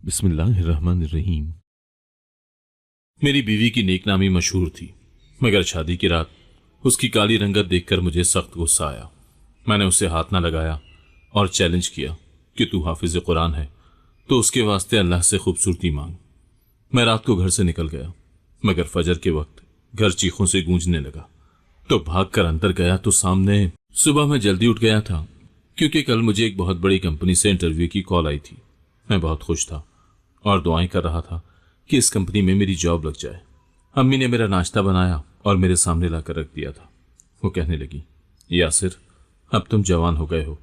बिस्मिल्लाहिर्रहमानिर्रहीम। मेरी बीवी की नेकनामी मशहूर थी, मगर शादी की रात उसकी काली रंगत देखकर मुझे सख्त गुस्सा आया। मैंने उसे हाथ ना लगाया और चैलेंज किया कि तू हाफिज कुरान है तो उसके वास्ते अल्लाह से खूबसूरती मांग। मैं रात को घर से निकल गया, मगर फजर के वक्त घर चीखों से गूंजने लगा तो भागकर अंदर गया तो सामने। सुबह मैं जल्दी उठ गया था क्योंकि कल मुझे एक बहुत बड़ी कंपनी से इंटरव्यू की कॉल आई थी। मैं बहुत खुश था और दुआएं कर रहा था कि इस कंपनी में मेरी जॉब लग जाए। अम्मी ने मेरा नाश्ता बनाया और मेरे सामने लाकर रख दिया था। वो कहने लगी, यासिर, अब तुम जवान हो गए हो,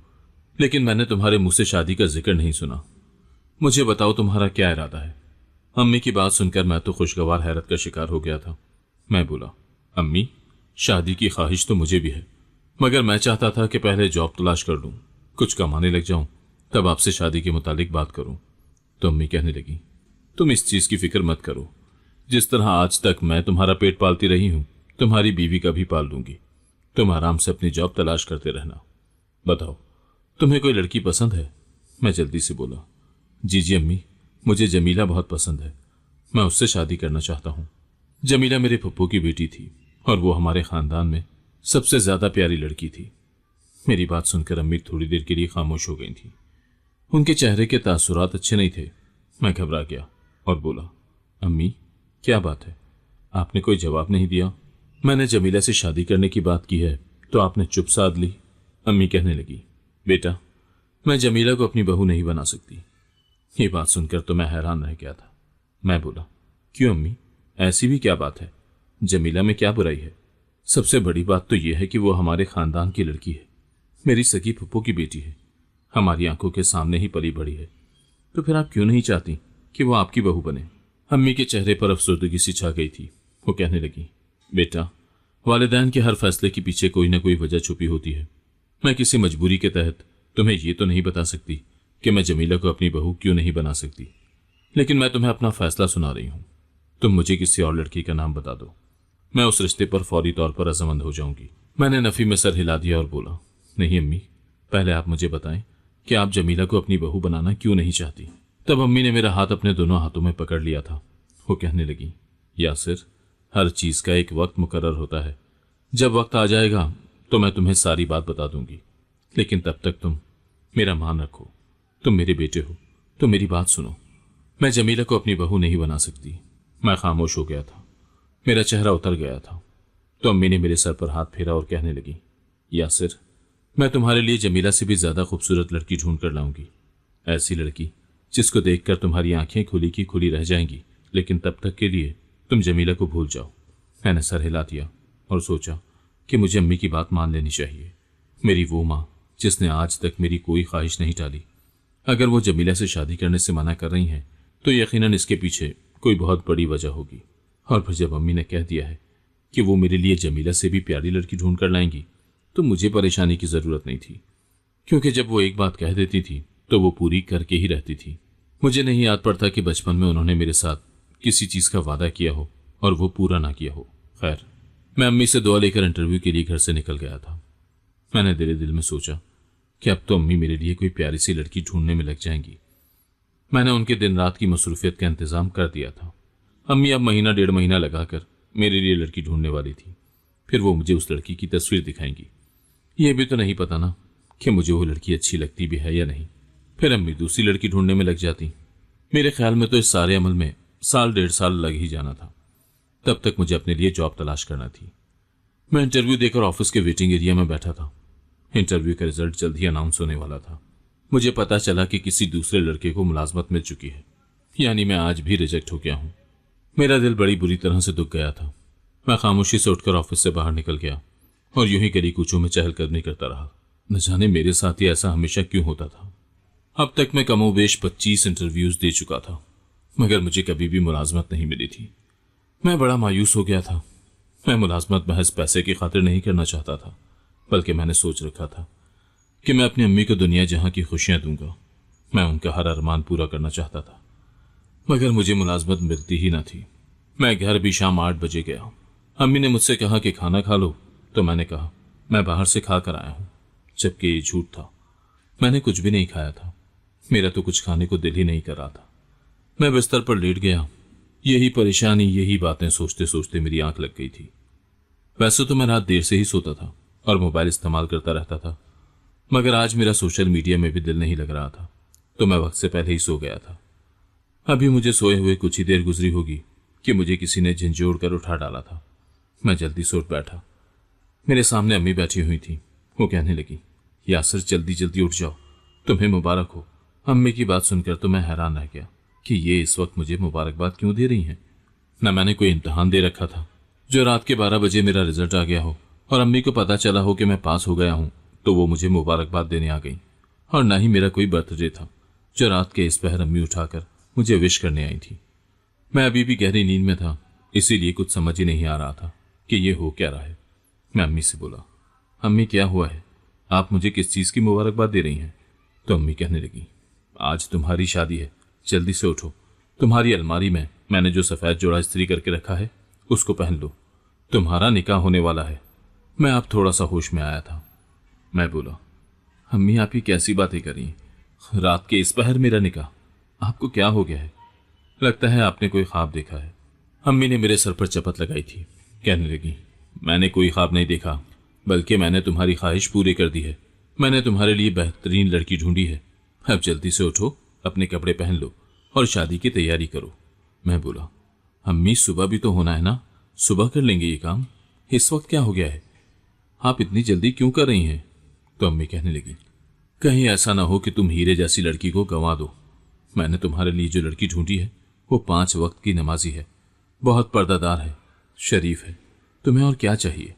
लेकिन मैंने तुम्हारे मुंह से शादी का जिक्र नहीं सुना। मुझे बताओ तुम्हारा क्या इरादा है। अम्मी की बात सुनकर मैं तो खुशगवार हैरत का शिकार हो गया था। मैं बोला, अम्मी, शादी की ख्वाहिश तो मुझे भी है, मगर मैं चाहता था कि पहले जॉब तलाश कर लूं, कुछ कमाने लग जाऊं, तब आपसे शादी के मुतालिक बात करूं। तो अम्मी कहने लगी, तुम इस चीज की फिक्र मत करो। जिस तरह आज तक मैं तुम्हारा पेट पालती रही हूं, तुम्हारी बीवी का भी पाल लूंगी। तुम आराम से अपनी जॉब तलाश करते रहना। बताओ, तुम्हें कोई लड़की पसंद है? मैं जल्दी से बोला, जी अम्मी, मुझे जमीला बहुत पसंद है। मैं उससे शादी करना चाहता हूं। जमीला मेरे पप्पू की बेटी थी और वो हमारे खानदान में सबसे ज्यादा प्यारी लड़की थी। मेरी बात सुनकर अम्मी थोड़ी देर के लिए खामोश हो गई थी। उनके चेहरे के तासुरात अच्छे नहीं थे। मैं घबरा गया और बोला, अम्मी, क्या बात है? आपने कोई जवाब नहीं दिया। मैंने जमीला से शादी करने की बात की है तो आपने चुप साध ली। अम्मी कहने लगी, बेटा, मैं जमीला को अपनी बहू नहीं बना सकती। ये बात सुनकर तो मैं हैरान रह गया था। मैं बोला, क्यों अम्मी, ऐसी भी क्या बात है? जमीला में क्या बुराई है? सबसे बड़ी बात तो यह है कि वो हमारे खानदान की लड़की है, मेरी सगी फुप्पो की बेटी है, हमारी आंखों के सामने ही पली बड़ी है। तो फिर आप क्यों नहीं चाहती कि वो आपकी बहू बने? अम्मी के चेहरे पर अफसोसगी सी छा गई थी। वो कहने लगी, बेटा, वालिदैन के हर फैसले के पीछे कोई ना कोई वजह छुपी होती है। मैं किसी मजबूरी के तहत तुम्हें ये तो नहीं बता सकती कि मैं जमीला को अपनी बहू क्यों नहीं बना सकती, लेकिन मैं तुम्हें अपना फैसला सुना रही हूं। तुम मुझे किसी और लड़की का नाम बता दो, मैं उस रिश्ते पर फौरी तौर पर रजामंद हो जाऊंगी। मैंने नफी में सर हिला दिया और बोला, नहीं अम्मी, पहले आप मुझे बताएं कि आप जमीला को अपनी बहू बनाना क्यों नहीं चाहती। तब अम्मी ने मेरा हाथ अपने दोनों हाथों में पकड़ लिया था। वो कहने लगी, यासिर, हर चीज का एक वक्त मुकर्रर होता है। जब वक्त आ जाएगा तो मैं तुम्हें सारी बात बता दूंगी, लेकिन तब तक तुम मेरा मान रखो। तुम मेरे बेटे हो तो मेरी बात सुनो। मैं जमीला को अपनी बहू नहीं बना सकती। मैं खामोश हो गया था, मेरा चेहरा उतर गया था। तो अम्मी ने मेरे सर पर हाथ फेरा और कहने लगी, यासिर, मैं तुम्हारे लिए जमीला से भी ज्यादा खूबसूरत लड़की ढूंढ कर लाऊंगी। ऐसी लड़की जिसको देखकर तुम्हारी आंखें खुली की खुली रह जाएंगी, लेकिन तब तक के लिए तुम जमीला को भूल जाओ। मैंने सर हिला दिया और सोचा कि मुझे अम्मी की बात मान लेनी चाहिए। मेरी वो माँ जिसने आज तक मेरी कोई ख्वाहिश नहीं टाली, अगर वो जमीला से शादी करने से मना कर रही हैं तो यकीनन इसके पीछे कोई बहुत बड़ी वजह होगी। और फिर जब अम्मी ने कह दिया है कि वो मेरे लिए जमीला से भी प्यारी लड़की ढूंढ कर लाएंगी, तो मुझे परेशानी की जरूरत नहीं थी, क्योंकि जब वो एक बात कह देती थी तो वो पूरी करके ही रहती थी। मुझे नहीं याद पड़ता कि बचपन में उन्होंने मेरे साथ किसी चीज का वादा किया हो और वो पूरा ना किया हो। खैर, मैं अम्मी से दुआ लेकर इंटरव्यू के लिए घर से निकल गया था। मैंने दिल में सोचा कि अब तो अम्मी मेरे लिए कोई प्यारी सी लड़की ढूंढने में लग जाएंगी। मैंने उनके दिन रात की मसरूफियत का इंतजाम कर दिया था। अम्मी अब महीना डेढ़ महीना लगाकर मेरे लिए लड़की ढूंढने वाली थी। फिर वो मुझे उस लड़की की तस्वीर दिखाएंगी। यह भी तो नहीं पता ना कि मुझे वो लड़की अच्छी लगती भी है या नहीं। फिर अम्मी दूसरी लड़की ढूंढने में लग जाती। मेरे ख्याल में तो इस सारे अमल में साल डेढ़ साल लग ही जाना था। तब तक मुझे अपने लिए जॉब तलाश करना थी। मैं इंटरव्यू देकर ऑफिस के वेटिंग एरिया में बैठा था। इंटरव्यू का रिजल्ट जल्द ही अनाउंस होने वाला था। मुझे पता चला कि किसी दूसरे लड़के को मुलाजमत मिल चुकी है, यानी मैं आज भी रिजेक्ट हो गया हूं। मेरा दिल बड़ी बुरी तरह से दुख गया था। मैं खामोशी से उठकर ऑफिस से बाहर निकल गया और यूं ही गली कूचों में चहलकदमी करता रहा। न जाने मेरे साथ ही ऐसा हमेशा क्यों होता था। अब तक मैं कमोबेश 25 इंटरव्यूज दे चुका था, मगर मुझे कभी भी मुलाजमत नहीं मिली थी। मैं बड़ा मायूस हो गया था। मैं मुलाजमत महज पैसे की खातिर नहीं करना चाहता था, बल्कि मैंने सोच रखा था कि मैं अपनी अम्मी को दुनिया जहां की खुशियां दूंगा। मैं उनका हर अरमान पूरा करना चाहता था, मगर मुझे मुलाजमत मिलती ही न थी। मैं घर भी शाम 8 बजे गया। अम्मी ने मुझसे कहा कि खाना खा लो, तो मैंने कहा मैं बाहर से खा कर आया हूं, जबकि ये झूठ था। मैंने कुछ भी नहीं खाया था। मेरा तो कुछ खाने को दिल ही नहीं कर रहा था। मैं बिस्तर पर लेट गया। यही परेशानी, यही बातें सोचते सोचते मेरी आंख लग गई थी। वैसे तो मैं रात देर से ही सोता था और मोबाइल इस्तेमाल करता रहता था, मगर आज मेरा सोशल मीडिया में भी दिल नहीं लग रहा था, तो मैं वक्त से पहले ही सो गया था। अभी मुझे सोए हुए कुछ ही देर गुजरी होगी कि मुझे किसी ने झंझोड़ कर उठा डाला था। मैं जल्दी से उठ बैठा। मेरे सामने अम्मी बैठी हुई थी। वो कहने लगी, यासर जल्दी जल्दी उठ जाओ, तुम्हें मुबारक हो। अम्मी की बात सुनकर तो मैं हैरान रह गया कि ये इस वक्त मुझे मुबारकबाद क्यों दे रही हैं। न मैंने कोई इम्तहान दे रखा था जो रात के 12 बजे मेरा रिजल्ट आ गया हो और अम्मी को पता चला हो कि मैं पास हो गया हूं तो वो मुझे मुबारकबाद देने आ गई, और न ही मेरा कोई बर्थडे था जो रात के इस पहर अम्मी उठाकर मुझे विश करने आई थी। मैं अभी भी गहरी नींद में था, इसीलिए कुछ समझ ही नहीं आ रहा था कि ये हो क्या रहा है। मैं अम्मी से बोला, अम्मी क्या हुआ है, आप मुझे किस चीज़ की मुबारकबाद दे रही हैं? तो अम्मी कहने लगी, आज तुम्हारी शादी है, जल्दी से उठो। तुम्हारी अलमारी में मैंने जो सफ़ेद जोड़ा इस्त्री करके रखा है उसको पहन लो, तुम्हारा निकाह होने वाला है। मैं अब थोड़ा सा होश में आया था। मैं बोला, अम्मी आप ही कैसी बातें करी, रात के इस पहर मेरा निकाह, आपको क्या हो गया है? लगता है आपने कोई ख्वाब देखा है। अम्मी ने मेरे सर पर चपत लगाई थी। कहने लगी, मैंने कोई ख्वाब नहीं देखा, बल्कि मैंने तुम्हारी ख्वाहिश पूरी कर दी है। मैंने तुम्हारे लिए बेहतरीन लड़की ढूंढी है। अब जल्दी से उठो, अपने कपड़े पहन लो और शादी की तैयारी करो। मैं बोला, अम्मी सुबह भी तो होना है ना, सुबह कर लेंगे ये काम, इस वक्त क्या हो गया है, आप इतनी जल्दी क्यों कर रही हैं? तो अम्मी कहने लगी, कहीं ऐसा ना हो कि तुम हीरे जैसी लड़की को गंवा दो। मैंने तुम्हारे लिए जो लड़की ढूंढी है वो 5 वक्त की नमाजी है, बहुत पर्दादार है, शरीफ है। तुम्हें और क्या चाहिए?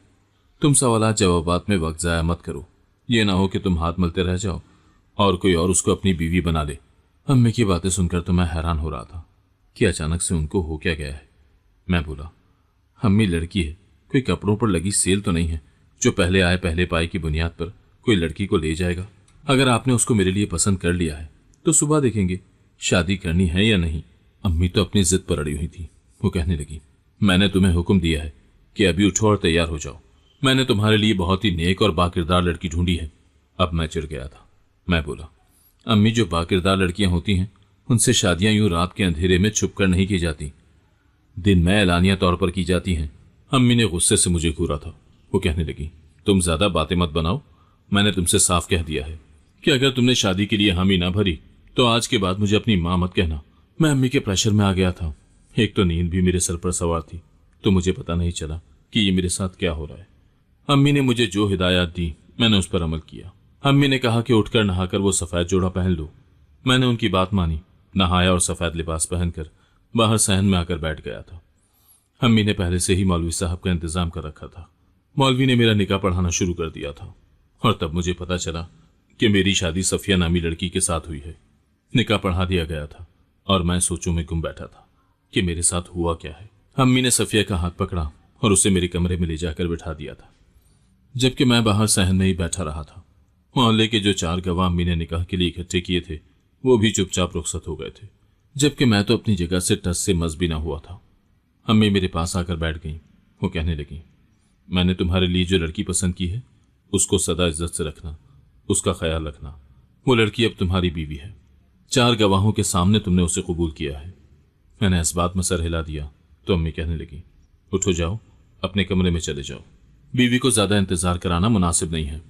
तुम सवालात जवाबात में वक्त ज़ाया मत करो, ये ना हो कि तुम हाथ मलते रह जाओ और कोई और उसको अपनी बीवी बना ले। अम्मी की बातें सुनकर तो मैं हैरान हो रहा था कि अचानक से उनको हो क्या गया है। मैं बोला, अम्मी लड़की है, कोई कपड़ों पर लगी सेल तो नहीं है जो पहले आए पहले पाए की बुनियाद पर कोई लड़की को ले जाएगा। अगर आपने उसको मेरे लिए पसंद कर लिया है तो सुबह देखेंगे शादी करनी है या नहीं। अम्मी तो अपनी जिद पर अड़ी हुई थी। वो कहने लगी, मैंने तुम्हें हुक्म दिया है कि अभी उठो और तैयार हो जाओ। मैंने तुम्हारे लिए बहुत ही नेक और बाकिरदार लड़की ढूंढी है। अब मैं चिढ़ गया था। मैं बोला, अम्मी जो बाकिरदार लड़कियां होती हैं उनसे शादियां यूं रात के अंधेरे में छुप कर नहीं की जाती, दिन में ऐलानिया तौर पर की जाती हैं। अम्मी ने गुस्से से मुझे घूरा था। वो कहने लगी, तुम ज्यादा बातें मत बनाओ, मैंने तुमसे साफ कह दिया है कि अगर तुमने शादी के लिए हामी ना भरी तो आज के बाद मुझे अपनी मां मत कहना। मैं अम्मी के प्रेशर में आ गया था। एक तो नींद भी मेरे सर पर सवार थी, तो मुझे पता नहीं चला कि ये मेरे साथ क्या हो रहा है। अम्मी ने मुझे जो हिदायत दी मैंने उस पर अमल किया। अम्मी ने कहा कि उठकर नहाकर वो सफ़ेद जोड़ा पहन लो। मैंने उनकी बात मानी, नहाया और सफ़ेद लिबास पहनकर बाहर सहन में आकर बैठ गया था। अम्मी ने पहले से ही मौलवी साहब का इंतजाम कर रखा था। मौलवी ने मेरा निकाह पढ़ाना शुरू कर दिया था और तब मुझे पता चला कि मेरी शादी सफिया नामी लड़की के साथ हुई है। निकाह पढ़ा दिया गया था और मैं सोचों में गुम बैठा था कि मेरे साथ हुआ क्या है। अम्मी ने सफिया का हाथ पकड़ा और उसे मेरे कमरे में ले जाकर बिठा दिया था, जबकि मैं बाहर सहन में ही बैठा रहा था। मोहल्ले के जो 4 गवाह अम्मी ने निकाह के लिए इकट्ठे किए थे वो भी चुपचाप रुखसत हो गए थे, जबकि मैं तो अपनी जगह से टस से मस भी ना हुआ था। अम्मी मेरे पास आकर बैठ गई। वो कहने लगी, मैंने तुम्हारे लिए जो लड़की पसंद की है उसको सदा इज्जत से रखना, उसका ख्याल रखना। वो लड़की अब तुम्हारी बीवी है। 4 गवाहों के सामने तुमने उसे कबूल किया है। मैंने इस बात में सर हिला दिया तो अम्मी कहने लगी, उठो जाओ, अपने कमरे में चले जाओ, बीवी को ज्यादा इंतजार कराना मुनासिब नहीं है।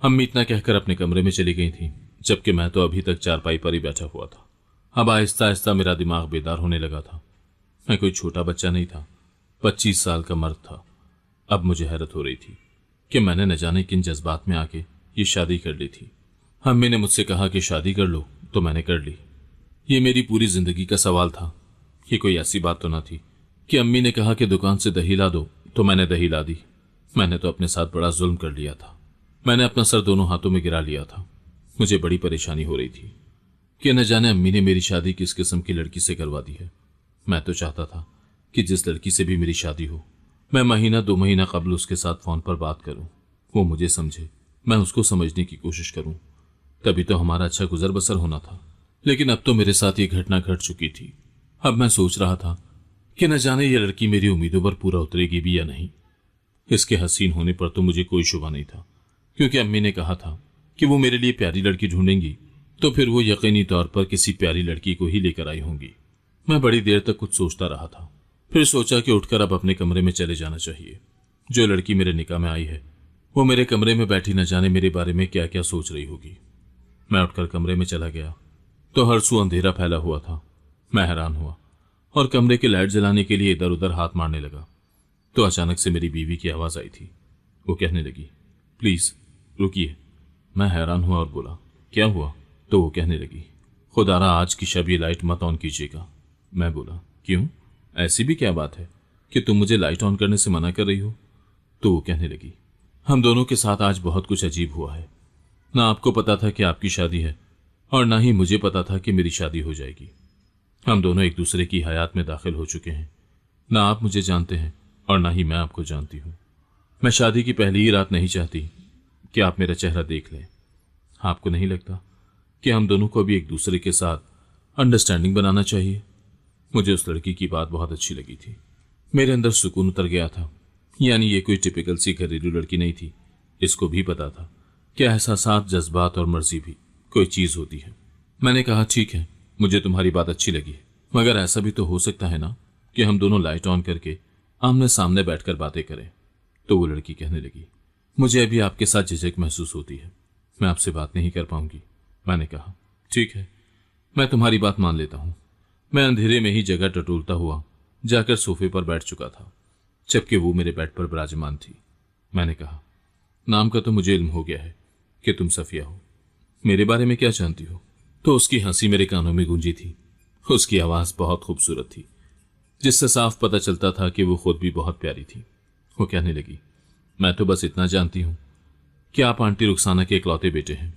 अम्मी इतना कहकर अपने कमरे में चली गई थी, जबकि मैं तो अभी तक चारपाई पर ही बैठा हुआ था। अब आहिस्ता आहिस्ता मेरा दिमाग बेदार होने लगा था। मैं कोई छोटा बच्चा नहीं था, 25 साल का मर्द था। अब मुझे हैरत हो रही थी कि मैंने न जाने किन जज्बात में आके ये शादी कर ली थी। अम्मी ने मुझसे कहा कि शादी कर लो तो मैंने कर ली। ये मेरी पूरी जिंदगी का सवाल था। ये कोई ऐसी बात तो ना थी कि अम्मी ने कहा कि दुकान से दही ला दो तो मैंने दही ला दी। मैंने तो अपने साथ बड़ा जुल्म कर लिया था। मैंने अपना सर दोनों हाथों में गिरा लिया था। मुझे बड़ी परेशानी हो रही थी कि न जाने अम्मी ने मेरी शादी किस किस्म की लड़की से करवा दी है। मैं तो चाहता था कि जिस लड़की से भी मेरी शादी हो, मैं महीना 2 महीना कबल उसके साथ फोन पर बात करूं, वो मुझे समझे, मैं उसको समझने की कोशिश करूं, तभी तो हमारा अच्छा गुजर बसर होना था। लेकिन अब तो मेरे साथ ये घटना घट चुकी थी। अब मैं सोच रहा था कि न जाने ये लड़की मेरी उम्मीदों पर पूरा उतरेगी भी या नहीं। इसके हसीन होने पर तो मुझे कोई शुबा नहीं था, क्योंकि अम्मी ने कहा था कि वो मेरे लिए प्यारी लड़की ढूंढेंगी तो फिर वो यकीनी तौर पर किसी प्यारी लड़की को ही लेकर आई होंगी। मैं बड़ी देर तक कुछ सोचता रहा था। फिर सोचा कि उठकर अब अपने कमरे में चले जाना चाहिए। जो लड़की मेरे निकाह में आई है वो मेरे कमरे में बैठी न जाने मेरे बारे में क्या क्या सोच रही होगी। मैं उठकर कमरे में चला गया तो हर सू अंधेरा फैला हुआ था। मैं हैरान हुआ और कमरे की लाइट जलाने के लिए इधर उधर हाथ मारने लगा तो अचानक से मेरी बीवी की आवाज आई थी। वो कहने लगी, प्लीज रुकिए। मैं हैरान हुआ और बोला, क्या हुआ? तो वो कहने लगी, खुदारा आज की शब ये लाइट मत ऑन कीजिएगा। मैं बोला, क्यों? ऐसी भी क्या बात है कि तुम मुझे लाइट ऑन करने से मना कर रही हो? तो वो कहने लगी, हम दोनों के साथ आज बहुत कुछ अजीब हुआ है। ना आपको पता था कि आपकी शादी है और ना ही मुझे पता था कि मेरी शादी हो जाएगी। हम दोनों एक दूसरे की हयात में दाखिल हो चुके हैं। ना आप मुझे जानते हैं और ना ही मैं आपको जानती हूँ। मैं शादी की पहली ही रात नहीं चाहती कि आप मेरा चेहरा देख लें। आपको नहीं लगता कि हम दोनों को भी एक दूसरे के साथ अंडरस्टैंडिंग बनाना चाहिए? मुझे उस लड़की की बात बहुत अच्छी लगी थी। मेरे अंदर सुकून उतर गया था। यानी ये कोई टिपिकल सी घरेलू लड़की नहीं थी। इसको भी पता था कि एहसासात, जज्बात और मर्जी भी कोई चीज होती है। मैंने कहा, ठीक है, मुझे तुम्हारी बात अच्छी लगी, मगर ऐसा भी तो हो सकता है ना कि हम दोनों लाइट ऑन करके आमने सामने बैठकर बातें करें। तो वो लड़की कहने लगी, मुझे अभी आपके साथ झिझक महसूस होती है, मैं आपसे बात नहीं कर पाऊंगी। मैंने कहा, ठीक है, मैं तुम्हारी बात मान लेता हूं। मैं अंधेरे में ही जगह टटोलता हुआ जाकर सोफे पर बैठ चुका था, जबकि वो मेरे बेड पर विराजमान थी। मैंने कहा, नाम का तो मुझे इल्म हो गया है कि तुम सफिया हो। मेरे बारे में क्या जानती हो? तो उसकी हंसी मेरे कानों में गूंजी थी। उसकी आवाज बहुत खूबसूरत थी, जिससे साफ पता चलता था कि वो खुद भी बहुत प्यारी थी। वो कहने लगी, मैं तो बस इतना जानती हूं कि आप आंटी रुखसाना के इकलौते बेटे हैं।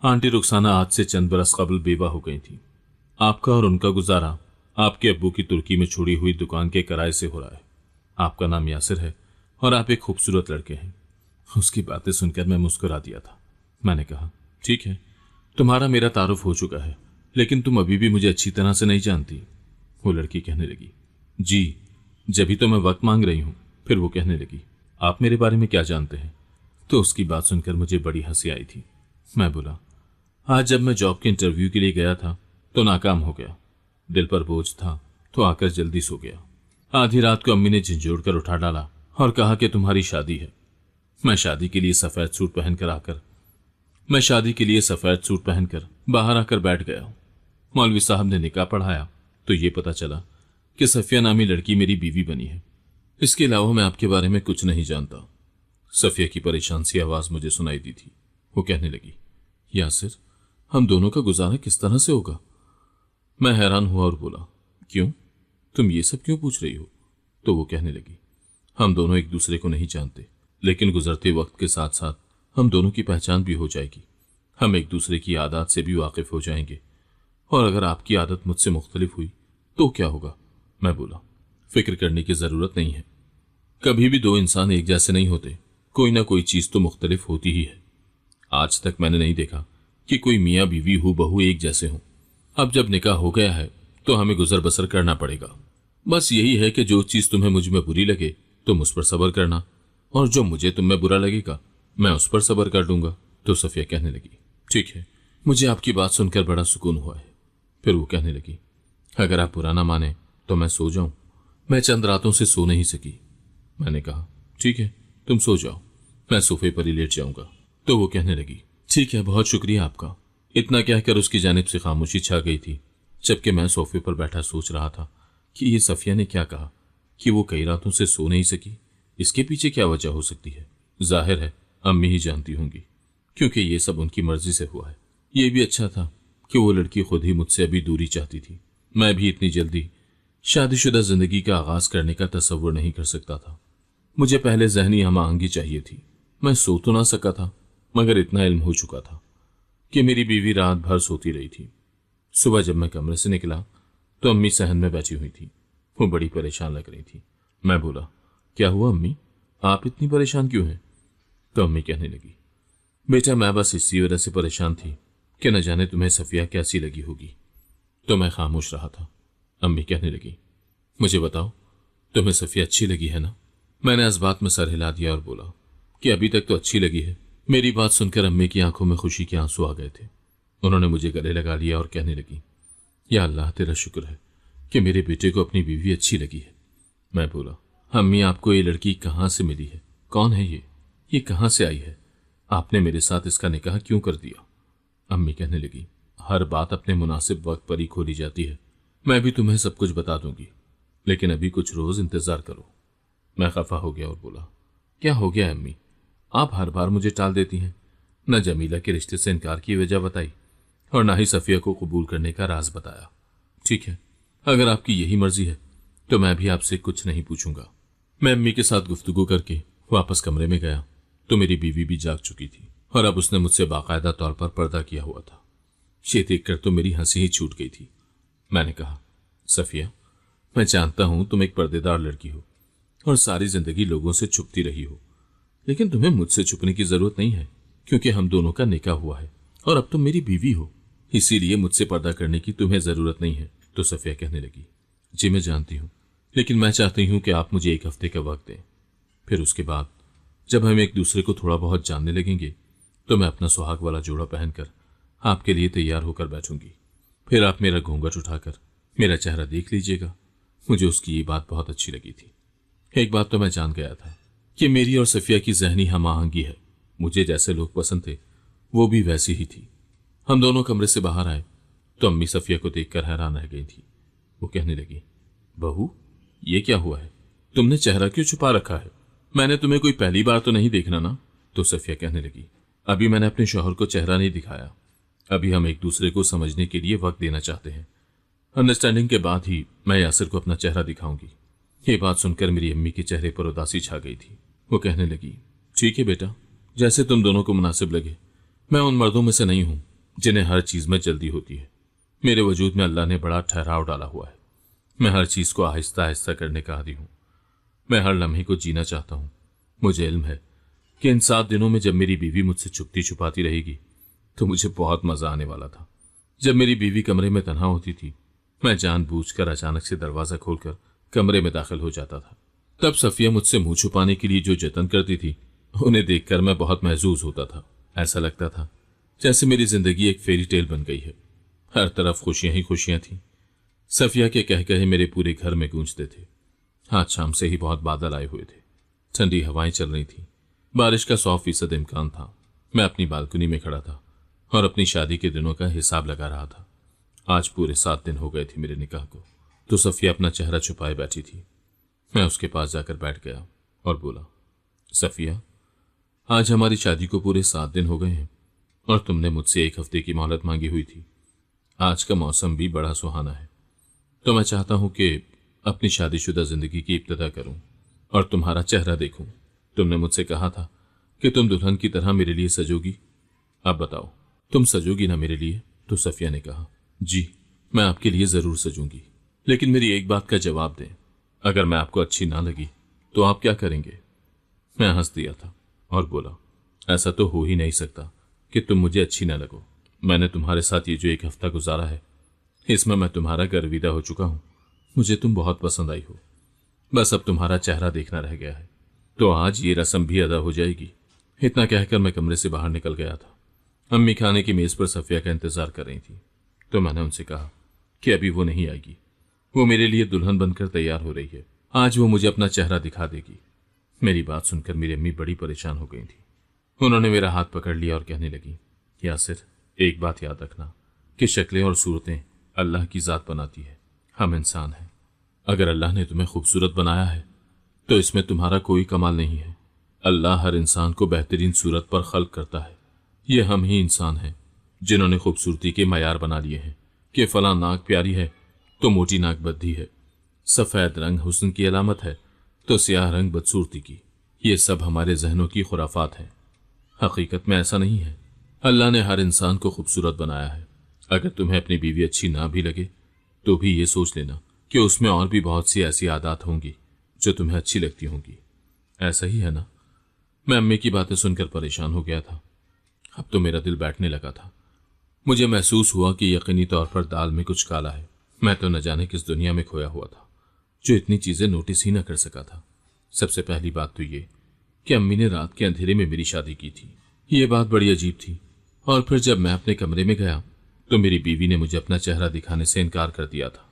आंटी रुखसाना आज से चंद बरस कबल बेवा हो गई थी। आपका और उनका गुजारा आपके अब्बू की तुर्की में छोड़ी हुई दुकान के किराए से हो रहा है। आपका नाम यासिर है और आप एक खूबसूरत लड़के हैं। उसकी बातें सुनकर मैं मुस्कुरा दिया था। मैंने कहा, ठीक है, तुम्हारा मेरा तारुफ हो चुका है, लेकिन तुम अभी भी मुझे अच्छी तरह से नहीं जानती। वो लड़की कहने लगी, जी, जभी तो मैं वक्त मांग रही हूं। फिर वो कहने लगी, आप मेरे बारे में क्या जानते हैं? तो उसकी बात सुनकर मुझे बड़ी हंसी आई थी। मैं बोला, आज जब मैं जॉब के इंटरव्यू के लिए गया था तो नाकाम हो गया। दिल पर बोझ था तो आकर जल्दी सो गया। आधी रात को अम्मी ने झिंझोड़ कर उठा डाला और कहा कि तुम्हारी शादी है। मैं शादी के लिए सफेद सूट पहनकर बाहर आकर बैठ गया। मौलवी साहब ने निकाह पढ़ाया तो ये पता चला कि सफिया नामी लड़की मेरी बीवी बनी है। इसके अलावा मैं आपके बारे में कुछ नहीं जानता। सफिया की परेशान सी आवाज मुझे सुनाई दी थी। वो कहने लगी, यासिर, हम दोनों का गुजारा किस तरह से होगा? मैं हैरान हुआ और बोला, क्यों? तुम ये सब क्यों पूछ रही हो? तो वो कहने लगी, हम दोनों एक दूसरे को नहीं जानते, लेकिन गुजरते वक्त के साथ साथ हम दोनों की पहचान भी हो जाएगी। हम एक दूसरे की आदत से भी वाकिफ हो जाएंगे, और अगर आपकी आदत मुझसे मुख्तलिफ हुई तो क्या होगा? मैं बोला, फिक्र करने की जरूरत नहीं है। कभी भी दो इंसान एक जैसे नहीं होते, कोई ना कोई चीज तो मुख्तलिफ होती ही है। आज तक मैंने नहीं देखा कि कोई मियाँ बीवी हूँ बहू एक जैसे हों। अब जब निकाह हो गया है तो हमें गुजर बसर करना पड़ेगा। बस यही है कि जो चीज तुम्हें मुझ में बुरी लगे तुम उस पर सब्र करना, और जो मुझे तुम में बुरा लगेगा मैं उस पर सब्र कर दूंगा। तो सफिया कहने लगी, ठीक है, मुझे आपकी बात सुनकर बड़ा सुकून हुआ है। फिर वो कहने लगी, अगर आप बुरा ना माने तो मैं सो जाऊं, मैं चंद रातों से सो नहीं सकी। मैंने कहा, ठीक है, तुम सो जाओ, मैं सोफे पर ही लेट जाऊंगा। तो वो कहने लगी, ठीक है, बहुत शुक्रिया आपका। इतना कहकर उसकी जानिब से खामोशी छा गई थी, जबकि मैं सोफे पर बैठा सोच रहा था कि ये सफिया ने क्या कहा कि वो कई रातों से सो नहीं सकी। इसके पीछे क्या वजह हो सकती है? जाहिर है अम्मी ही जानती होंगी, क्योंकि ये सब उनकी मर्जी से हुआ है। ये भी अच्छा था कि वो लड़की खुद ही मुझसे अभी दूरी चाहती थी। मैं भी इतनी जल्दी शादीशुदा जिंदगी का आगाज करने का तसव्वुर नहीं कर सकता था। मुझे पहले जहनी हम आहंगी चाहिए थी। मैं सो तो ना सका था, मगर इतना इल्म हो चुका था कि मेरी बीवी रात भर सोती रही थी। सुबह जब मैं कमरे से निकला तो अम्मी सहन में बैठी हुई थी। वो बड़ी परेशान लग रही थी। मैं बोला, क्या हुआ अम्मी, आप इतनी परेशान क्यों हैं? तो अम्मी कहने लगी, बेटा मैं बस इसी वजह से परेशान थी कि न जाने तुम्हें सफिया कैसी लगी होगी। तो मैं खामोश रहा था। अम्मी कहने लगी, मुझे बताओ, तुम्हें सफिया अच्छी लगी है ना? मैंने इस बात में सर हिला दिया और बोला कि अभी तक तो अच्छी लगी है। मेरी बात सुनकर अम्मी की आंखों में खुशी के आंसू आ गए थे। उन्होंने मुझे गले लगा लिया और कहने लगी, या अल्लाह तेरा शुक्र है कि मेरे बेटे को अपनी बीवी अच्छी लगी है। मैं बोला, अम्मी आपको ये लड़की कहाँ से मिली है? कौन है ये कहाँ से आई है? आपने मेरे साथ इसका निकाह क्यों कर दिया? अम्मी कहने लगी, हर बात अपने मुनासिब वक्त पर ही खोली जाती है। मैं भी तुम्हें सब कुछ बता दूंगी, लेकिन अभी कुछ रोज इंतजार करो। मैं खफा हो गया और बोला, क्या हो गया अम्मी? आप हर बार मुझे टाल देती हैं। न जमीला के रिश्ते से इनकार की वजह बताई और ना ही सफिया को कबूल करने का राज बताया। ठीक है, अगर आपकी यही मर्जी है तो मैं भी आपसे कुछ नहीं पूछूंगा। मैं अम्मी के साथ गुफ्तगू करके वापस कमरे में गया तो मेरी बीवी भी जाग चुकी थी और अब उसने मुझसे बाकायदा तौर पर पर्दा किया हुआ था। ये देखकर तो मेरी हंसी ही छूट गई थी। मैंने कहा, सफिया, मैं जानता हूं तुम एक पर्देदार लड़की हो और सारी जिंदगी लोगों से छुपती रही हो, लेकिन तुम्हें मुझसे छुपने की जरूरत नहीं है, क्योंकि हम दोनों का निकाह हुआ है और अब तुम मेरी बीवी हो, इसीलिए मुझसे पर्दा करने की तुम्हें जरूरत नहीं है। तो सफिया कहने लगी, जी मैं जानती हूं, लेकिन मैं चाहती हूं कि आप मुझे 1 हफ्ते का वक्त दें। फिर उसके बाद जब हम एक दूसरे को थोड़ा बहुत जानने लगेंगे तो मैं अपना सुहाग वाला जोड़ा पहनकर आपके लिए तैयार होकर बैठूंगी। फिर आप मेरा घूंघट उठाकर मेरा चेहरा देख लीजिएगा। मुझे उसकी ये बात बहुत अच्छी लगी थी। एक बात तो मैं जान गया था कि मेरी और सफिया की जहनी हमाहंगी है। मुझे जैसे लोग पसंद थे वो भी वैसी ही थी। हम दोनों कमरे से बाहर आए तो अम्मी सफिया को देखकर हैरान रह गई थी। वो कहने लगी, बहू, ये क्या हुआ है? तुमने चेहरा क्यों छुपा रखा है? मैंने तुम्हें कोई पहली बार तो नहीं देखना ना? तो सफिया कहने लगी, अभी मैंने अपने शौहर को चेहरा नहीं दिखाया। अभी हम एक दूसरे को समझने के लिए वक्त देना चाहते हैं। अंडरस्टैंडिंग के बाद ही मैं यासिर को अपना चेहरा दिखाऊंगी। ये बात सुनकर मेरी अम्मी के चेहरे पर उदासी छा गई थी। वो कहने लगी, ठीक है बेटा, जैसे तुम दोनों को मुनासिब लगे। मैं उन मर्दों में से नहीं हूं जिन्हें हर चीज में जल्दी होती है। मेरे वजूद में अल्लाह ने बड़ा ठहराव डाला हुआ है। मैं हर चीज को आहिस्ता आहिस्ता करने का आदी हूं। मैं हर लम्हे को जीना चाहता हूं। मुझे इल्म है कि इन 7 दिनों में जब मेरी बीवी मुझसे छुपती छुपाती रहेगी तो मुझे बहुत मजा आने वाला था। जब मेरी बीवी कमरे में तन्हा होती थी, मैं जानबूझकर अचानक से दरवाजा खोलकर कमरे में दाखिल हो जाता था। तब सफिया मुझसे मुंह छुपाने के लिए जो जतन करती थी, उन्हें देखकर मैं बहुत महजूज होता था। ऐसा लगता था जैसे मेरी जिंदगी एक फेरी टेल बन गई है। हर तरफ खुशियां ही खुशियां थीं। सफिया के कह कहे मेरे पूरे घर में गूंजते थे। आज शाम से ही बहुत बादल आए हुए थे। ठंडी हवाएं चल रही थी। बारिश का 100% इम्कान था। मैं अपनी बालकनी में खड़ा था और अपनी शादी के दिनों का हिसाब लगा रहा था। आज पूरे 7 दिन हो गए थे मेरे निकाह को। तो सफिया अपना चेहरा छुपाए बैठी थी। मैं उसके पास जाकर बैठ गया और बोला, सफिया, आज हमारी शादी को पूरे 7 दिन हो गए हैं और तुमने मुझसे 1 हफ्ते की मोहलत मांगी हुई थी। आज का मौसम भी बड़ा सुहाना है, तो मैं चाहता हूं कि अपनी शादीशुदा जिंदगी की इब्तिदा करूं और तुम्हारा चेहरा देखूं। तुमने मुझसे कहा था कि तुम दुल्हन की तरह मेरे लिए सजोगी। अब बताओ, तुम सजोगी ना मेरे लिए? तो सफिया ने कहा, जी मैं आपके लिए जरूर सजूंगी, लेकिन मेरी एक बात का जवाब दें। अगर मैं आपको अच्छी ना लगी तो आप क्या करेंगे? मैं हंस दिया था और बोला, ऐसा तो हो ही नहीं सकता कि तुम मुझे अच्छी ना लगो। मैंने तुम्हारे साथ ये जो 1 हफ्ता गुजारा है, इसमें मैं तुम्हारा गर्विदा हो चुका हूं। मुझे तुम बहुत पसंद आई हो। बस अब तुम्हारा चेहरा देखना रह गया है, तो आज ये रस्म भी अदा हो जाएगी। इतना कहकर मैं कमरे से बाहर निकल गया था। अम्मी खाने की मेज पर सफिया का इंतजार कर रही थी, तो मैंने उनसे कहा कि अभी वो नहीं आएगी। वो मेरे लिए दुल्हन बनकर तैयार हो रही है। आज वो मुझे अपना चेहरा दिखा देगी। मेरी बात सुनकर मेरी अम्मी बड़ी परेशान हो गई थी। उन्होंने मेरा हाथ पकड़ लिया और कहने लगी, यासिर, एक बात याद रखना कि शक्लें और सूरतें अल्लाह की जात बनाती है। हम इंसान हैं। अगर अल्लाह ने तुम्हें खूबसूरत बनाया है तो इसमें तुम्हारा कोई कमाल नहीं है। अल्लाह हर इंसान को बेहतरीन सूरत पर खल्क करता है। ये हम ही इंसान हैं जिन्होंने खूबसूरती के मयार बना लिए हैं कि फला नाक प्यारी है तो मोटी नाक बद्दी है, सफेद रंग हुस्न की अलामत है तो स्याह रंग बदसूरती की। ये सब हमारे जहनों की खुराफात हैं। हकीकत में ऐसा नहीं है। अल्लाह ने हर इंसान को खूबसूरत बनाया है। अगर तुम्हें अपनी बीवी अच्छी ना भी लगे तो भी ये सोच लेना कि उसमें और भी बहुत सी ऐसी आदत होंगी जो तुम्हें अच्छी लगती होंगी। ऐसा ही है ना? मैं अम्मी की बातें सुनकर परेशान हो गया था। अब तो मेरा दिल बैठने लगा था। मुझे महसूस हुआ कि यकीनी तौर पर दाल में कुछ काला है। मैं तो न जाने किस दुनिया में खोया हुआ था जो इतनी चीजें नोटिस ही न कर सका था। सबसे पहली बात तो ये कि अम्मी ने रात के अंधेरे में मेरी शादी की थी। ये बात बड़ी अजीब थी। और फिर जब मैं अपने कमरे में गया तो मेरी बीवी ने मुझे अपना चेहरा दिखाने से इनकार कर दिया था।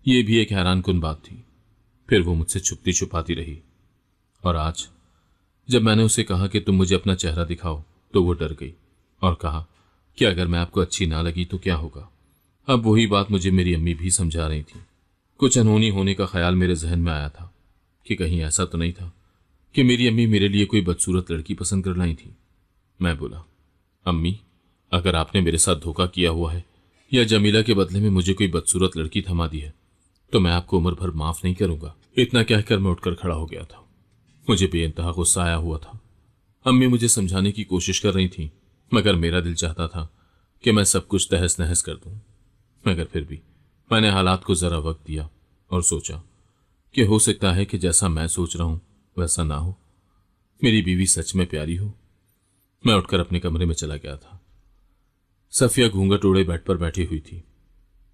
ये भी एक हैरानकुन बात थी। फिर वो मुझसे छुपती छुपाती रही, और आज जब मैंने उसे कहा कि तुम मुझे अपना चेहरा दिखाओ, तो वो डर गई और कहा कि अगर मैं आपको अच्छी ना लगी तो क्या होगा। अब वही बात मुझे मेरी अम्मी भी समझा रही थी। कुछ अनहोनी होने का ख्याल मेरे जहन में आया था कि कहीं ऐसा तो नहीं था कि मेरी अम्मी मेरे लिए कोई बदसूरत लड़की पसंद कर लाई थी। मैं बोला, अम्मी, अगर आपने मेरे साथ धोखा किया हुआ है या जमीला के बदले में मुझे कोई बदसूरत लड़की थमा दी है तो मैं आपको उम्र भर माफ नहीं करूंगा। इतना कहकर मैं उठकर खड़ा हो गया था। मुझे बेइंतहा गुस्सा आया हुआ था। अम्मी मुझे समझाने की कोशिश कर रही थी, मगर मेरा दिल चाहता था कि मैं सब कुछ तहस नहस कर दूं। मगर फिर भी मैंने हालात को जरा वक्त दिया और सोचा कि हो सकता है कि जैसा मैं सोच रहा हूं वैसा ना हो। मेरी बीवी सच में प्यारी हो। मैं उठकर अपने कमरे में चला गया था। सफिया घूंघट ओढ़े बेड पर बैठी हुई थी।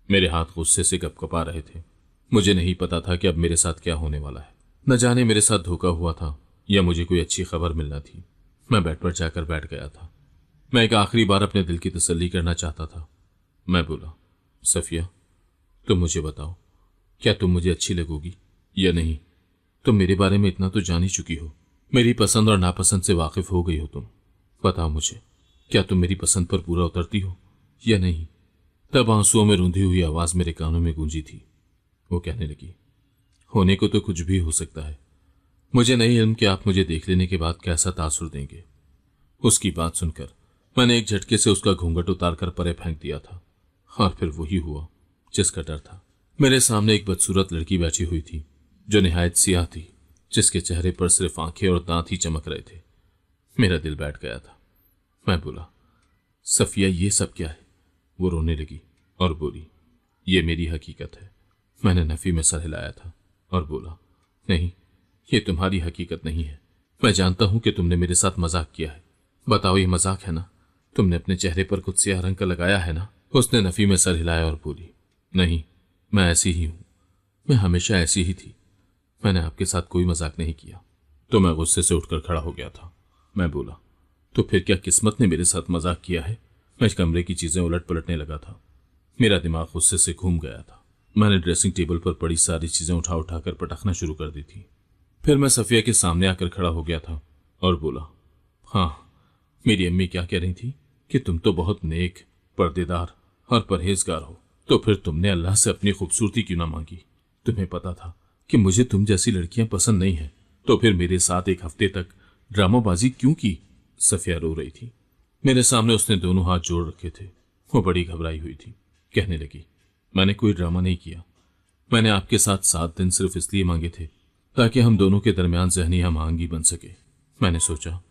मेरे हाथ गुस्से से कपकपा रहे थे। मुझे नहीं पता था कि अब मेरे साथ क्या होने वाला है। न जाने मेरे साथ धोखा हुआ था या मुझे कोई अच्छी खबर मिलना थी। मैं बेड पर जाकर बैठ गया था। मैं एक आखिरी बार अपने दिल की तसल्ली करना चाहता था। मैं बोला, सफिया, तुम मुझे बताओ, क्या तुम मुझे अच्छी लगोगी या नहीं? तुम मेरे बारे में इतना तो जान ही चुकी हो। मेरी पसंद और नापसंद से वाकिफ हो गई हो तुम। बताओ मुझे, क्या तुम मेरी पसंद पर पूरा उतरती हो या नहीं? तब आंसुओं में रूंधी हुई आवाज मेरे कानों में गूंजी थी। वो कहने लगी, होने को तो कुछ भी हो सकता है। मुझे नहीं इल्म कि आप मुझे देख लेने के बाद कैसा तासुर देंगे। उसकी बात सुनकर मैंने एक झटके से उसका घूंघट उतारकर परे फेंक दिया था, और फिर वही हुआ जिसका डर था। मेरे सामने एक बदसूरत लड़की बैठी हुई थी जो निहायत सियाह थी, जिसके चेहरे पर सिर्फ आंखें और दांत ही चमक रहे थे। मेरा दिल बैठ गया था। मैं बोला, सफिया, ये सब क्या है? वो रोने लगी और बोली, ये मेरी हकीकत है। मैंने नफी में सर हिलाया था और बोला, नहीं, ये तुम्हारी हकीकत नहीं है। मैं जानता हूं कि तुमने मेरे साथ मजाक किया है। बताओ, ये मजाक है ना? तुमने अपने चेहरे पर कुछ सियाह रंग का लगाया है ना? उसने नफी में सर हिलाया और बोली, नहीं, मैं ऐसी ही हूं। मैं हमेशा ऐसी ही थी। मैंने आपके साथ कोई मजाक नहीं किया। तो मैं गुस्से से उठकर खड़ा हो गया था। मैं बोला, तो फिर क्या किस्मत ने मेरे साथ मजाक किया है? मैं कमरे की चीजें उलट पलटने लगा था। मेरा दिमाग गुस्से से घूम गया था। मैंने ड्रेसिंग टेबल पर पड़ी सारी चीजें उठा उठाकर पटकना शुरू कर दी थी। फिर मैं सफिया के सामने आकर खड़ा हो गया था और बोला, हाँ, मेरी अम्मी क्या कह रही थी कि तुम तो बहुत नेक, पर्देदार और परहेजगार हो। तो फिर तुमने अल्लाह से अपनी खूबसूरती क्यों ना मांगी? तुम्हें पता था कि मुझे तुम जैसी लड़कियां पसंद नहीं है, तो फिर मेरे साथ एक हफ्ते तक ड्रामाबाजी क्यों की? सफिया रो रही थी। मेरे सामने उसने दोनों हाथ जोड़ रखे थे। वो बड़ी घबराई हुई थी। कहने लगी, मैंने कोई ड्रामा नहीं किया। मैंने आपके साथ 7 दिन सिर्फ इसलिए मांगे थे ताकि हम दोनों के दरमियान जहनी हम आहंगी बन सके। मैंने सोचा,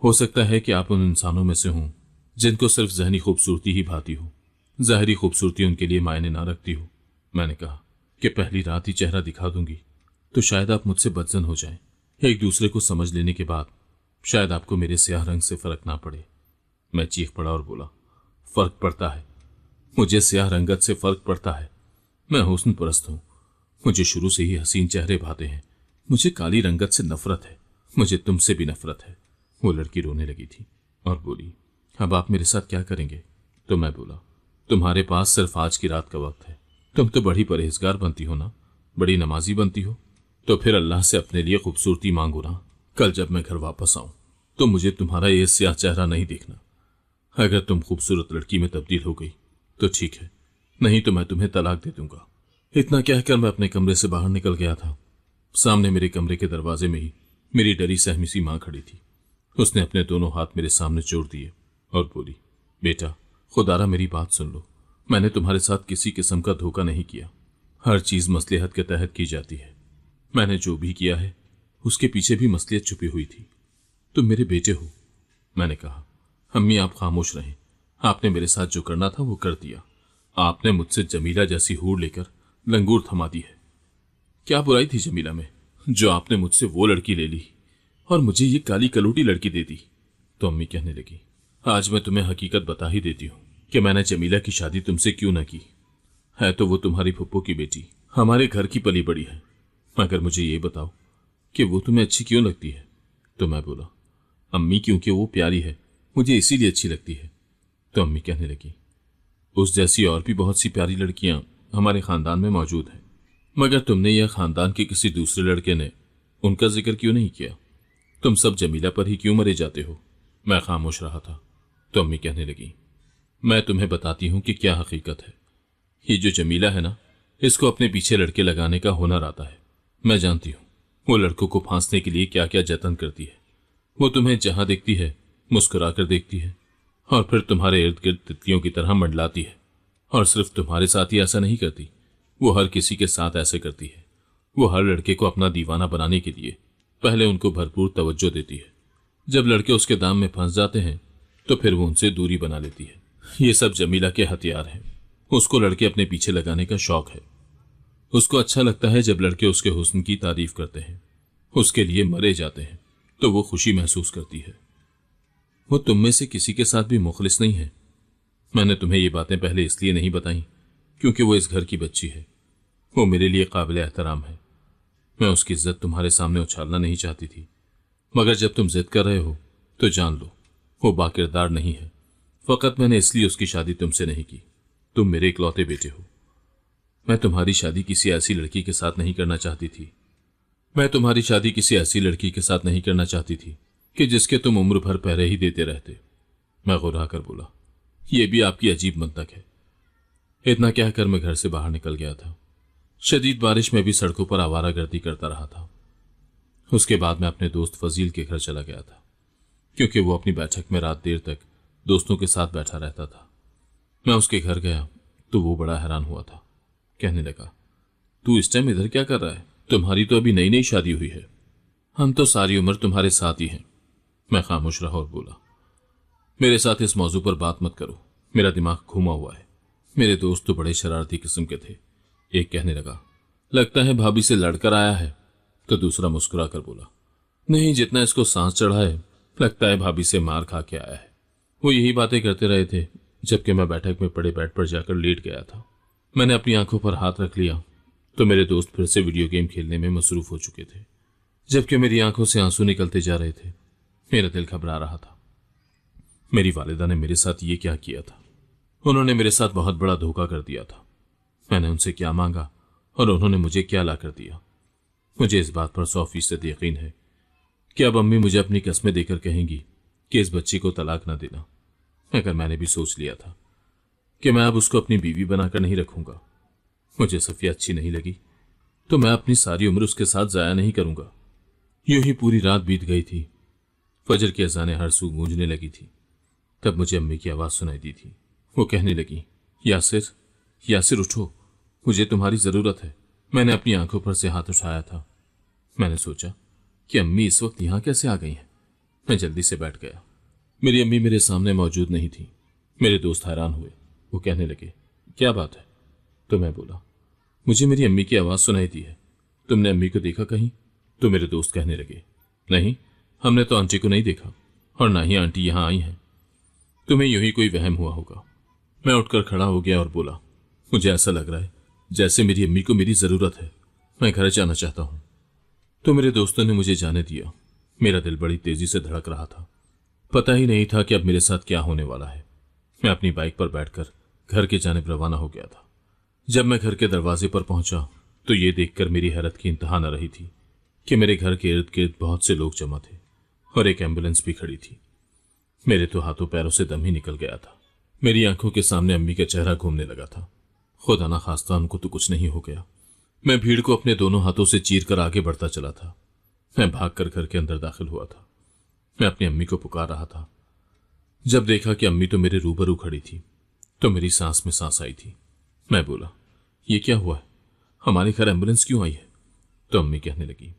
हो सकता है कि आप उन इंसानों में से हों जिनको सिर्फ जहनी खूबसूरती ही भाती हो, ज़ाहिरी खूबसूरती उनके लिए मायने ना रखती हो। मैंने कहा कि पहली रात ही चेहरा दिखा दूंगी तो शायद आप मुझसे बदजन हो जाएं। एक दूसरे को समझ लेने के बाद शायद आपको मेरे स्याह रंग से फर्क ना पड़े। मैं चीख पड़ा और बोला, फर्क पड़ता है। मुझे स्याह रंगत से फर्क पड़ता है। मैं हुस्न परस्त हूं। मुझे शुरू से ही हसीन चेहरे भाते हैं। मुझे काली रंगत से नफरत है। मुझे तुमसे भी नफरत है। वो लड़की रोने लगी थी और बोली, अब आप मेरे साथ क्या करेंगे? तो मैं बोला, तुम्हारे पास सिर्फ आज की रात का वक्त है। तुम तो बड़ी परहेजगार बनती हो ना, बड़ी नमाजी बनती हो। तो फिर अल्लाह से अपने लिए खूबसूरती मांगो ना। कल जब मैं घर वापस आऊं तो मुझे तुम्हारा ये स्याह चेहरा नहीं देखना। अगर तुम खूबसूरत लड़की में तब्दील हो गई तो ठीक है, नहीं तो मैं तुम्हें तलाक दे दूंगा। इतना कहकर मैं अपने कमरे से बाहर निकल गया था। सामने मेरे कमरे के दरवाजे में ही मेरी डरी सहमी सी मां खड़ी थी। उसने अपने दोनों हाथ मेरे सामने जोड़ दिए और बोली, बेटा, खुदारा मेरी बात सुन लो। मैंने तुम्हारे साथ किसी किस्म का धोखा नहीं किया। हर चीज मसलहत के तहत की जाती है। मैंने जो भी किया है उसके पीछे भी मसलियत छुपी हुई थी। तुम मेरे बेटे हो। मैंने कहा, अम्मी, आप खामोश रहें। आपने मेरे साथ जो करना था वो कर दिया। आपने मुझसे जमीला जैसी हूर लेकर लंगूर थमा दी है। क्या बुराई थी जमीला में जो आपने मुझसे वो लड़की ले ली और मुझे ये काली कलूटी लड़की दे दी? तो अम्मी कहने लगी, आज मैं तुम्हें हकीकत बता ही देती हूँ कि मैंने जमीला की शादी तुमसे क्यों न की। है तो वो तुम्हारी फुप्पो की बेटी, हमारे घर की पली बड़ी है, मगर मुझे ये बताओ कि वो तुम्हें अच्छी क्यों लगती है? तो मैं बोला, अम्मी, क्योंकि वो प्यारी है, मुझे इसीलिए अच्छी लगती है। तो अम्मी कहने लगी, उस जैसी और भी बहुत सी प्यारी लड़कियां हमारे खानदान में मौजूद हैं। मगर तुमने या खानदान के किसी दूसरे लड़के ने उनका जिक्र क्यों नहीं किया? तुम सब जमीला पर ही क्यों मरे जाते हो? मैं खामोश रहा था तो अम्मी कहने लगी, मैं तुम्हें बताती हूं कि क्या हकीकत है। ये जो जमीला है ना, इसको अपने पीछे लड़के लगाने का हुनर आता है। मैं जानती हूं वो लड़कों को फांसने के लिए क्या क्या जतन करती है। वो तुम्हें जहां देखती है मुस्कुरा कर देखती है और फिर तुम्हारे इर्द गिर्द तितलियों की तरह मंडलाती है। और सिर्फ तुम्हारे साथ ही ऐसा नहीं करती, वो हर किसी के साथ ऐसे करती है। वो हर लड़के को अपना दीवाना बनाने के लिए पहले उनको भरपूर तवज्जो देती है। जब लड़के उसके दाम में फंस जाते हैं तो फिर वो उनसे दूरी बना लेती है। ये सब जमीला के हथियार हैं। उसको लड़के अपने पीछे लगाने का शौक है। उसको अच्छा लगता है जब लड़के उसके हुस्न की तारीफ करते हैं, उसके लिए मरे जाते हैं, तो वो खुशी महसूस करती है। वो तुम में से किसी के साथ भी मुखलिस नहीं है। मैंने तुम्हें ये बातें पहले इसलिए नहीं बताई क्योंकि वो इस घर की बच्ची है। वो मेरे लिए काबिल एहतराम है। मैं उसकी इज्जत तुम्हारे सामने उछालना नहीं चाहती थी, मगर जब तुम जिद कर रहे हो तो जान लो वो बाकिरदार नहीं है। फकत मैंने इसलिए उसकी शादी तुमसे नहीं की। तुम मेरे इकलौते बेटे हो। मैं तुम्हारी शादी किसी ऐसी लड़की के साथ नहीं करना चाहती थी। मैं तुम्हारी शादी किसी ऐसी लड़की के साथ नहीं करना चाहती थी कि जिसके तुम उम्र भर पहरे ही देते रहते। मैं गुर्रा कर बोला, यह भी आपकी अजीब मंतक है। इतना कहकर मैं घर से बाहर निकल गया था। शदीद बारिश में भी सड़कों पर आवारागर्दी करता रहा था। उसके बाद मैं अपने दोस्त फजील के घर चला गया था क्योंकि वो अपनी बैठक में रात देर तक दोस्तों के साथ बैठा रहता था। मैं उसके घर गया तो वो बड़ा हैरान हुआ था। कहने लगा, तू इस टाइम इधर क्या कर रहा है? तुम्हारी तो अभी नई नई शादी हुई है। हम तो सारी उम्र तुम्हारे साथ ही हैं। मैं खामोश रहा और बोला, मेरे साथ इस मौजू पर बात मत करो, मेरा दिमाग घूमा हुआ है। मेरे दोस्त तो बड़े शरारती किस्म के थे। एक कहने लगा, लगता है भाभी से लड़कर आया है। तो दूसरा मुस्कुरा कर बोला, नहीं, जितना इसको सांस चढ़ा है लगता है भाभी से मार खा के आया है। वो यही बातें करते रहे थे जबकि मैं बैठक में पड़े बेड पर जाकर लेट गया था। मैंने अपनी आंखों पर हाथ रख लिया तो मेरे दोस्त फिर से वीडियो गेम खेलने में मसरूफ हो चुके थे, जबकि मेरी आंखों से आंसू निकलते जा रहे थे। मेरा दिल घबरा रहा था। मेरी वालिदा ने मेरे साथ ये क्या किया था? उन्होंने मेरे साथ बहुत बड़ा धोखा कर दिया था। मैंने उनसे क्या मांगा और उन्होंने मुझे क्या ला कर दिया? मुझे इस बात पर 100% यकीन है कि अब अम्मी मुझे अपनी कस्में देकर कहेंगी कि इस बच्ची को तलाक न देना। मगर मैंने भी सोच लिया था कि मैं अब उसको अपनी बीवी बनाकर नहीं रखूंगा। मुझे सफिया अच्छी नहीं लगी तो मैं अपनी सारी उम्र उसके साथ जाया नहीं करूंगा। यूं ही पूरी रात बीत गई थी। फजर की अजानें हर सू गूंजने लगी थी। तब मुझे अम्मी की आवाज सुनाई दी थी। वो कहने लगी, यासिर, यासिर उठो, मुझे तुम्हारी जरूरत है। मैंने अपनी आंखों पर से हाथ उठाया था। मैंने सोचा कि अम्मी इस वक्त यहां कैसे आ गई हैं। मैं जल्दी से बैठ गया। मेरी अम्मी मेरे सामने मौजूद नहीं थी। मेरे दोस्त हैरान हुए। वो कहने लगे, क्या बात है? तो मैं बोला, मुझे मेरी अम्मी की आवाज सुनाई दी है। तुमने अम्मी को देखा कहीं? तो मेरे दोस्त कहने लगे, नहीं, हमने तो आंटी को नहीं देखा और ना ही आंटी यहां आई हैं। तुम्हें यूं ही कोई वहम हुआ होगा। मैं उठकर खड़ा हो गया और बोला, मुझे ऐसा लग रहा है जैसे मेरी अम्मी को मेरी जरूरत है। मैं घर जाना चाहता हूं। तो मेरे दोस्तों ने मुझे जाने दिया। मेरा दिल बड़ी तेजी से धड़क रहा था। पता ही नहीं था कि अब मेरे साथ क्या होने वाला है। मैं अपनी बाइक पर बैठकर घर की जानिब रवाना हो गया था। जब मैं घर के दरवाजे पर पहुंचा तो ये देखकर मेरी हैरत की इंतहा न रही थी कि मेरे घर के इर्द गिर्द बहुत से लोग जमा थे और एक एम्बुलेंस भी खड़ी थी। मेरे तो हाथों पैरों से दम ही निकल गया था। मेरी आंखों के सामने अम्मी का चेहरा घूमने लगा था। खुदा ना खास्ता उनको तो कुछ नहीं हो गया। मैं भीड़ को अपने दोनों हाथों से चीर कर आगे बढ़ता चला था। मैं भागकर घर के अंदर दाखिल हुआ था। मैं अपनी अम्मी को पुकार रहा था। जब देखा कि अम्मी तो मेरे रूबरू खड़ी थी तो मेरी सांस में सांस आई थी। मैं बोला, ये क्या हुआ है? हमारे घर एम्बुलेंस क्यों आई है? तो अम्मी कहने लगी,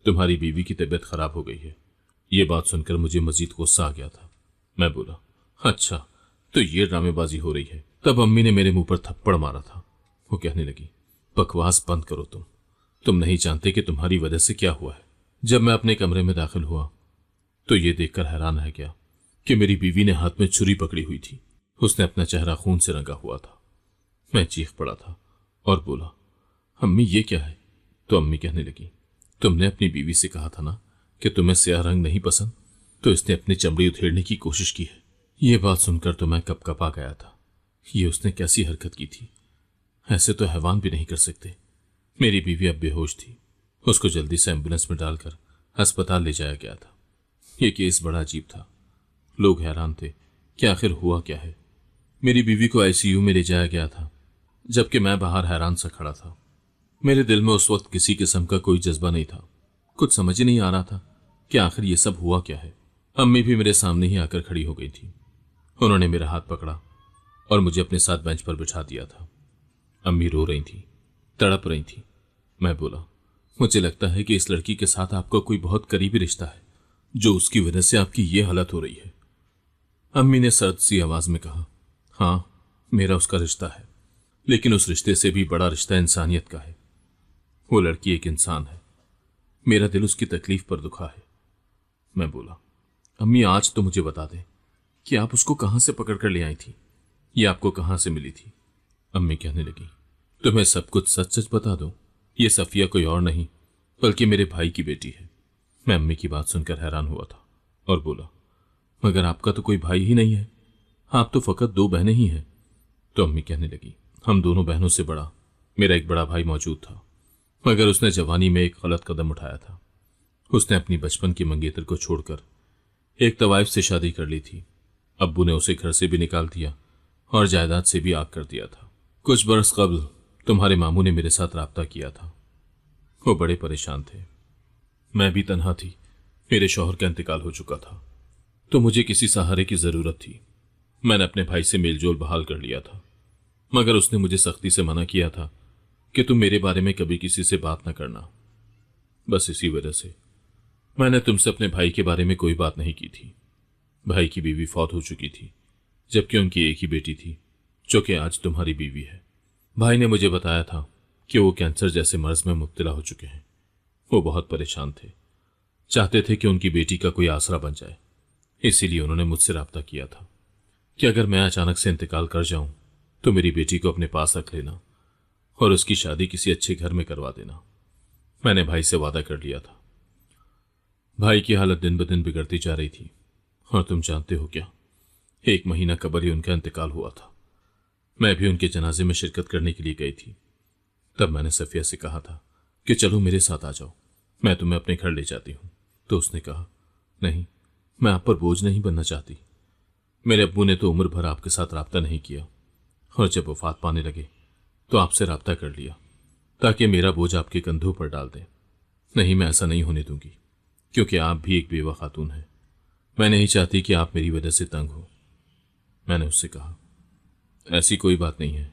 तुम्हारी बीवी की तबीयत खराब हो गई है। ये बात सुनकर मुझे मजीद गुस्सा आ गया था। मैं बोला, अच्छा, तो ये ड्रामेबाजी हो रही है। तब अम्मी ने मेरे मुंह पर थप्पड़ मारा था। वो कहने लगी, बकवास बंद करो तुम नहीं जानते कि तुम्हारी वजह से क्या हुआ है। जब मैं अपने कमरे में दाखिल हुआ तो ये देखकर हैरान रह गया कि मेरी बीवी ने हाथ में छुरी पकड़ी हुई थी। उसने अपना चेहरा खून से रंगा हुआ था। मैं चीख पड़ा था और बोला, अम्मी ये क्या है? तो अम्मी कहने लगी, तुमने अपनी बीवी से कहा था ना कि तुम्हें स्याह रंग नहीं पसंद, तो इसने अपनी चमड़ी उधेड़ने की कोशिश की है। ये बात सुनकर तो मैं कपकपा गया था। ये उसने कैसी हरकत की थी? ऐसे तो हैवान भी नहीं कर सकते। मेरी बीवी अब बेहोश थी। उसको जल्दी से एम्बुलेंस में डालकर अस्पताल ले जाया गया था। यह केस बड़ा अजीब था। लोग हैरान थे कि आखिर हुआ क्या है। मेरी बीवी को आईसीयू में ले जाया गया था, जबकि मैं बाहर हैरान सा खड़ा था। मेरे दिल में उस वक्त किसी किस्म का कोई जज्बा नहीं था। कुछ समझ ही नहीं आ रहा था कि आखिर ये सब हुआ क्या है। अम्मी भी मेरे सामने ही आकर खड़ी हो गई थी। उन्होंने मेरा हाथ पकड़ा और मुझे अपने साथ बेंच पर बिठा दिया था। अम्मी रो रही थी, तड़प रही थी। मैं बोला, मुझे लगता है कि इस लड़की के साथ आपका कोई बहुत करीबी रिश्ता है, जो उसकी वजह से आपकी ये हालत हो रही है। अम्मी ने सर्द सी आवाज में कहा, हाँ, मेरा उसका रिश्ता है, लेकिन उस रिश्ते से भी बड़ा रिश्ता इंसानियत का है। वो लड़की एक इंसान है। मेरा दिल उसकी तकलीफ पर दुखा है। मैं बोला, अम्मी आज तो मुझे बता दें कि आप उसको कहां से पकड़ कर ले आई थी, ये आपको कहां से मिली थी। अम्मी कहने लगी, तुम्हें सब कुछ सच सच बता दूं, ये सफिया कोई और नहीं बल्कि मेरे भाई की बेटी है। मैं अम्मी की बात सुनकर हैरान हुआ था और बोला, मगर आपका तो कोई भाई ही नहीं है, आप तो फकत 2 बहनें ही हैं। तो अम्मी कहने लगी, हम दोनों बहनों से बड़ा मेरा एक बड़ा भाई मौजूद था, मगर उसने जवानी में एक गलत कदम उठाया था। उसने अपनी बचपन की मंगेतर को छोड़कर एक तवाइफ से शादी कर ली थी। अब्बू ने उसे घर से भी निकाल दिया और जायदाद से भी आग कर दिया था। कुछ बरस कबल तुम्हारे मामू ने मेरे साथ राब्ता किया था। वो बड़े परेशान थे। मैं भी तन्हा थी, मेरे शौहर का इंतकाल हो चुका था, तो मुझे किसी सहारे की जरूरत थी। मैंने अपने भाई से मेलजोल बहाल कर लिया था, मगर उसने मुझे सख्ती से मना किया था कि तुम मेरे बारे में कभी किसी से बात न करना। बस इसी वजह से मैंने तुमसे अपने भाई के बारे में कोई बात नहीं की थी। भाई की बीवी फौत हो चुकी थी, जबकि उनकी एक ही बेटी थी, जो कि आज तुम्हारी बीवी है। भाई ने मुझे बताया था कि वो कैंसर जैसे मर्ज में मुब्तला हो चुके हैं। वो बहुत परेशान थे, चाहते थे कि उनकी बेटी का कोई आसरा बन जाए। इसीलिए उन्होंने मुझसे राब्ता किया था कि अगर मैं अचानक से इंतकाल कर जाऊं तो मेरी बेटी को अपने पास रख लेना और उसकी शादी किसी अच्छे घर में करवा देना। मैंने भाई से वादा कर लिया था। भाई की हालत दिन ब दिन बिगड़ती जा रही थी और तुम जानते हो क्या, 1 महीना कबल ही उनका इंतकाल हुआ था। मैं भी उनके जनाजे में शिरकत करने के लिए गई थी। तब मैंने सफिया से कहा था कि चलो मेरे साथ आ जाओ, मैं तुम्हें अपने घर ले जाती हूं। तो उसने कहा, नहीं, मैं आप पर बोझ नहीं बनना चाहती। मेरे अब्बू ने तो उम्र भर आपके साथ राब्ता नहीं किया और जब वफात पाने लगे तो आपसे राब्ता कर लिया ताकि मेरा बोझ आपके कंधों पर डाल दें। नहीं, मैं ऐसा नहीं होने दूंगी, क्योंकि आप भी एक बेवा खातून हैं। मैं नहीं चाहती कि आप मेरी वजह से तंग हो। मैंने उससे कहा, ऐसी कोई बात नहीं है,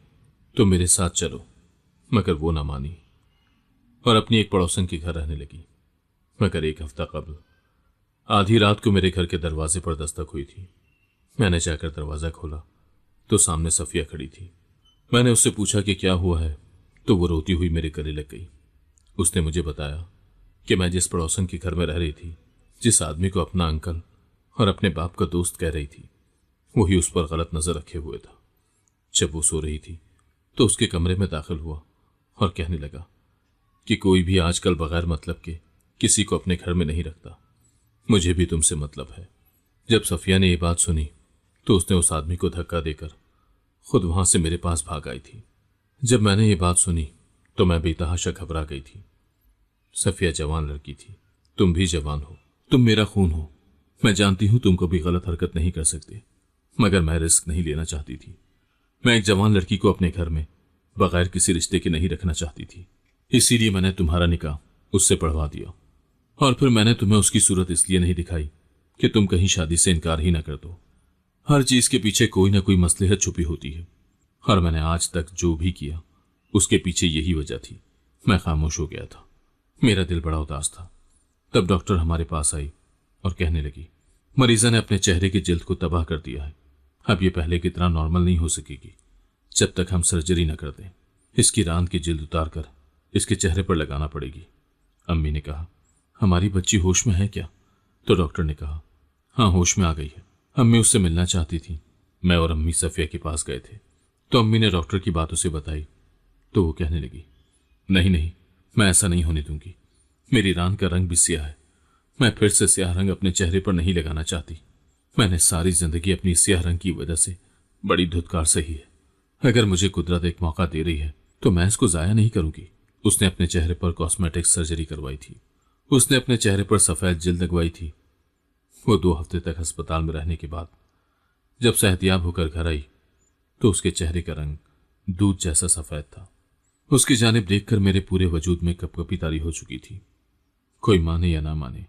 तुम मेरे साथ चलो। मगर वो ना मानी और अपनी एक पड़ोसन के घर रहने लगी। मगर 1 हफ्ता कबल आधी रात को मेरे घर के दरवाजे पर दस्तक हुई थी। मैंने जाकर दरवाजा खोला तो सामने सफिया खड़ी थी। मैंने उससे पूछा कि क्या हुआ है, तो वो रोती हुई मेरे गले लग गई। उसने मुझे बताया कि मैं जिस पड़ोसन के घर में रह रही थी, जिस आदमी को अपना अंकल और अपने बाप का दोस्त कह रही थी, वही उस पर गलत नजर रखे हुए था। जब वो सो रही थी तो उसके कमरे में दाखिल हुआ और कहने लगा कि कोई भी आजकल बगैर मतलब के किसी को अपने घर में नहीं रखता, मुझे भी तुमसे मतलब है। जब सफिया ने यह बात सुनी तो उसने उस आदमी को धक्का देकर खुद वहां से मेरे पास भाग आई थी। जब मैंने ये बात सुनी तो मैं बेतहाशा घबरा गई थी। सफिया जवान लड़की थी, तुम भी जवान हो, तुम मेरा खून हो। मैं जानती हूं तुम कभी गलत हरकत नहीं कर सकते, मगर मैं रिस्क नहीं लेना चाहती थी। मैं एक जवान लड़की को अपने घर में बगैर किसी रिश्ते के नहीं रखना चाहती थी। इसीलिए मैंने तुम्हारा निकाह उससे पढ़वा दिया और फिर मैंने तुम्हें उसकी सूरत इसलिए नहीं दिखाई कि तुम कहीं शादी से इनकार ही ना कर दो। हर चीज के पीछे कोई ना कोई मसलहत छुपी होती है और मैंने आज तक जो भी किया उसके पीछे यही वजह थी। मैं खामोश हो गया था, मेरा दिल बड़ा उदास था। तब डॉक्टर हमारे पास आई और कहने लगी, मरीजा ने अपने चेहरे की जिल्द को तबाह कर दिया है। अब ये पहले की तरह नॉर्मल नहीं हो सकेगी जब तक हम सर्जरी न कर दें। इसकी रांद की जिल्द उतार कर इसके चेहरे पर लगाना पड़ेगी। अम्मी ने कहा, हमारी बच्ची होश में है क्या? तो डॉक्टर ने कहा, हाँ, होश में आ गई है। अम्मी उससे मिलना चाहती थी। मैं और अम्मी सफिया के पास गए थे तो अम्मी ने डॉक्टर की बात उसे बताई तो वो कहने लगी, नहीं नहीं, मैं ऐसा नहीं होने दूंगी। मेरी रान का रंग भी स्याह है, मैं फिर से स्याह रंग अपने चेहरे पर नहीं लगाना चाहती। मैंने सारी जिंदगी अपनी स्याह रंग की वजह से बड़ी धुतकार सही है। अगर मुझे कुदरत एक मौका दे रही है तो मैं इसको जाया नहीं करूंगी। उसने अपने चेहरे पर कॉस्मेटिक सर्जरी करवाई थी। उसने अपने चेहरे पर सफ़ेद जिल्द लगवाई थी। वो 2 हफ्ते तक अस्पताल में रहने के बाद जब सेहतियाब होकर घर आई तो उसके चेहरे का रंग दूध जैसा सफ़ेद था। उसकी जानिब देखकर मेरे पूरे वजूद में कपकपी तारी हो चुकी थी। कोई माने या ना माने,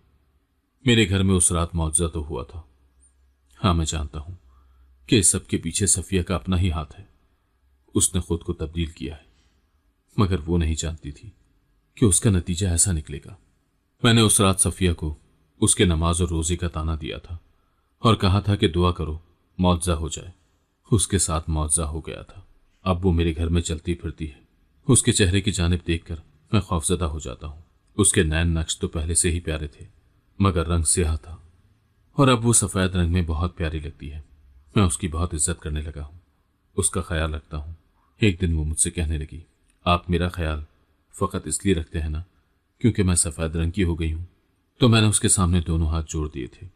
मेरे घर में उस रात मुआवजा तो हुआ था। हाँ, मैं जानता हूं कि इस सब के पीछे सफिया का अपना ही हाथ है। उसने खुद को तब्दील किया है, मगर वो नहीं जानती थी कि उसका नतीजा ऐसा निकलेगा। मैंने उस रात सफिया को उसके नमाज और रोजे का ताना दिया था और कहा था कि दुआ करो मुआवजा हो जाए। उसके साथ मुआवजा हो गया था। अब वो मेरे घर में चलती फिरती है। उसके चेहरे की जानिब देखकर मैं खौफजदा हो जाता हूँ। उसके नैन नक्श तो पहले से ही प्यारे थे, मगर रंग स्याह था और अब वो सफ़ेद रंग में बहुत प्यारी लगती है। मैं उसकी बहुत इज्जत करने लगा हूँ, उसका ख्याल रखता हूँ। एक दिन वो मुझसे कहने लगी, आप मेरा ख्याल फ़कत इसलिए रखते हैं ना क्योंकि मैं सफ़ेद रंग की हो गई हूँ। तो मैंने उसके सामने दोनों हाथ जोड़ दिए थे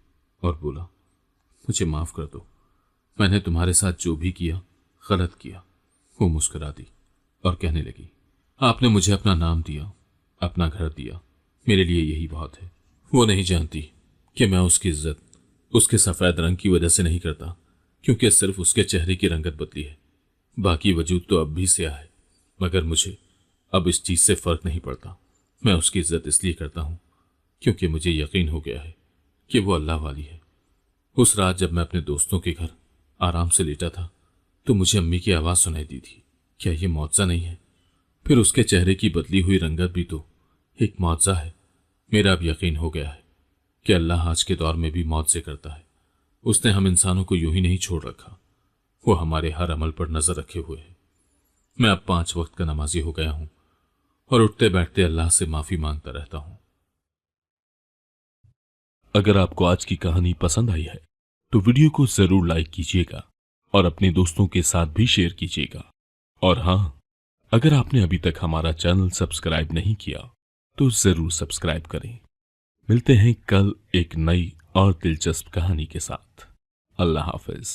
और बोला, मुझे माफ़ कर दो, मैंने तुम्हारे साथ जो भी किया गलत किया। वो मुस्कुरा दी और कहने लगी, आपने मुझे अपना नाम दिया, अपना घर दिया, मेरे लिए यही बहुत है। वो नहीं जानती कि मैं उसकी इज्जत उसके सफ़ेद रंग की वजह से नहीं करता, क्योंकि सिर्फ उसके चेहरे की रंगत बदली है। बाकी वजूद तो अब भी स्याह है, मगर मुझे अब इस चीज़ से फ़र्क नहीं पड़ता। मैं उसकी इज्जत इसलिए करता हूँ क्योंकि मुझे यकीन हो गया है कि वो अल्लाह वाली है। उस रात जब मैं अपने दोस्तों के घर आराम से लेटा था तो मुझे अम्मी की आवाज़ सुनाई दी थी। क्या ये मुआवजा नहीं है? फिर उसके चेहरे की बदली हुई रंगत भी तो एक मुआवजा है। मेरा अब यकीन हो गया है कि अल्लाह आज के दौर में भी मुआवजे करता है। उसने हम इंसानों को यूं ही नहीं छोड़ रखा, वो हमारे हर अमल पर नजर रखे हुए है। मैं अब 5 वक्त का नमाजी हो गया हूं और उठते बैठते अल्लाह से माफी मांगता रहता हूं। अगर आपको आज की कहानी पसंद आई है तो वीडियो को जरूर लाइक कीजिएगा और अपने दोस्तों के साथ भी शेयर कीजिएगा। और हाँ, अगर आपने अभी तक हमारा चैनल सब्सक्राइब नहीं किया तो जरूर सब्सक्राइब करें। मिलते हैं कल एक नई और दिलचस्प कहानी के साथ। अल्लाह हाफिज।